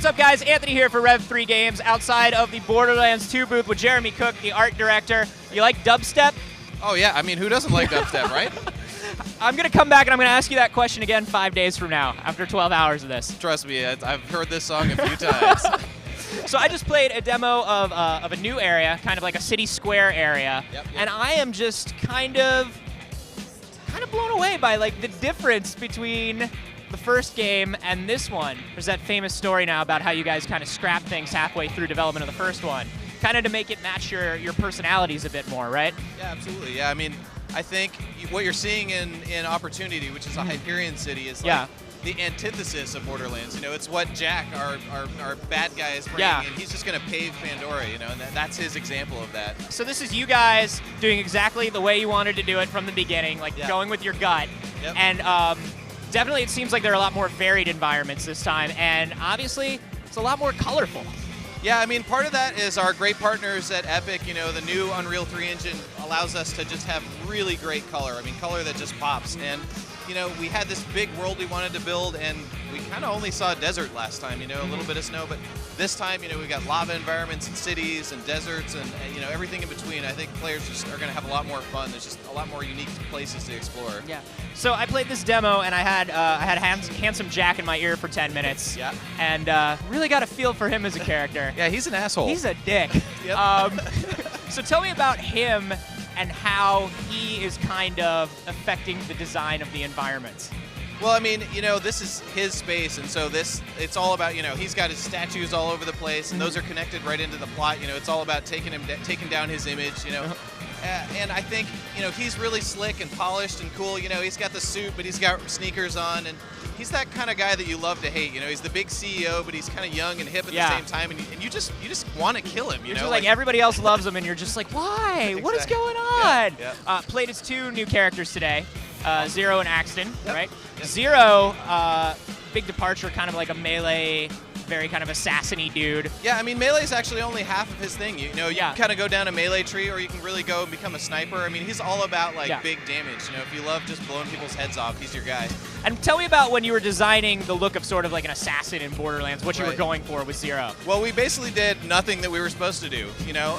up, guys? Anthony here for Rev 3 Games, outside of the Borderlands 2 booth with Jeremy Cook, the art director. You like dubstep? Oh yeah, I mean, who doesn't like dubstep, right? I'm going to come back and I'm going to ask you that question again 5 days from now, after 12 hours of this. Trust me, I've heard this song a few times. So I just played a demo of a new area, kind of like a city square area, Yep. and I am just kind of blown away by like the difference between the first game and this one. There's that famous story now about how you guys kind of scrapped things halfway through development of the first one, kind of to make it match your personalities a bit more, right? Yeah, absolutely. Yeah, I mean, I think what you're seeing in Opportunity, which is a Hyperion city, is like the antithesis of Borderlands. You know, it's what Jack, our bad guy, is bringing, and he's just going to pave Pandora, you know, and that's his example of that. So this is you guys doing exactly the way you wanted to do it from the beginning, like going with your gut. Yep. And definitely it seems like there are a lot more varied environments this time, and obviously it's a lot more colorful. Yeah, I mean, part of that is our great partners at Epic. You know, the new Unreal 3 engine allows us to just have really great color. I mean, color that just pops. And, you know, we had this big world we wanted to build, and we kind of only saw desert last time, you know, a little bit of snow. But this time, you know, we've got lava environments and cities and deserts and you know, everything in between. I think players just are going to have a lot more fun. There's just a lot more unique places to explore. Yeah. So I played this demo, and I had Handsome Jack in my ear for 10 minutes. Yeah. And really got a feel for him as a character. Yeah, he's an asshole. He's a dick. Yep. So tell me about him and how he is kind of affecting the design of the environments. Well, I mean, you know, this is his space, and so it's all about, you know, he's got his statues all over the place, and those are connected right into the plot. You know, it's all about taking down his image, you know. And I think, you know, he's really slick and polished and cool. You know, he's got the suit, but he's got sneakers on, and he's that kind of guy that you love to hate. You know, he's the big CEO, but he's kind of young and hip at the same time, and you just want to kill him. You know, just like everybody else loves him, and you're just like, why? Exactly. What is going on? Yeah. Played as two new characters today, Zero and Axton, right? Yep. Zero, big departure, kind of like a melee, very kind of assassin-y dude. Yeah, I mean, melee is actually only half of his thing. You know, you can kind of go down a melee tree, or you can really go and become a sniper. I mean, he's all about like big damage. You know, if you love just blowing people's heads off, he's your guy. And tell me about when you were designing the look of sort of like an assassin in Borderlands, what you were going for with Zero. Well, we basically did nothing that we were supposed to do. You know,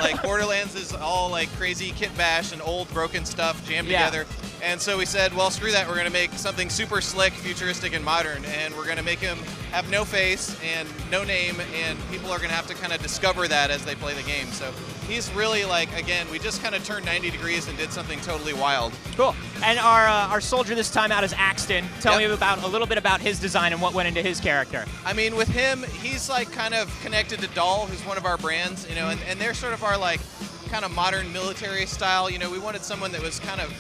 like Borderlands is all like crazy kit bash and old broken stuff jammed together. And so we said, well, screw that. We're going to make something super slick, futuristic, and modern, and we're going to make him have no face and no name, and people are going to have to kind of discover that as they play the game. So he's really like, again, we just kind of turned 90 degrees and did something totally wild. Cool. And our soldier this time out is Axton. Tell me about a little bit about his design and what went into his character. I mean, with him, he's like kind of connected to Dahl, who's one of our brands, you know, and they're sort of our like kind of modern military style. You know, we wanted someone that was kind of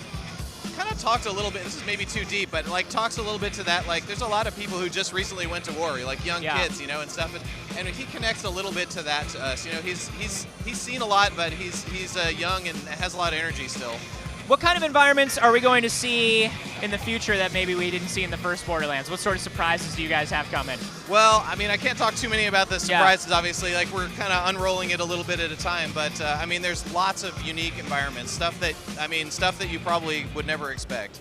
talked a little bit, this is maybe too deep, but like talks a little bit to that, like there's a lot of people who just recently went to war, like young kids, you know, and stuff, and he connects a little bit to that to us. You know, he's seen a lot, but he's young and has a lot of energy still. What kind of environments are we going to see in the future that maybe we didn't see in the first Borderlands? What sort of surprises do you guys have coming? Well, I mean, I can't talk too many about the surprises, obviously. Like, we're kind of unrolling it a little bit at a time. But, I mean, there's lots of unique environments, stuff that you probably would never expect.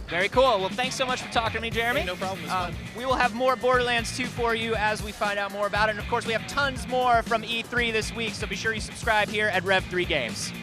Very cool. Well, thanks so much for talking to me, Jeremy. Hey, no problem. It's fun. We will have more Borderlands 2 for you as we find out more about it. And, of course, we have tons more from E3 this week, so be sure you subscribe here at Rev 3 Games.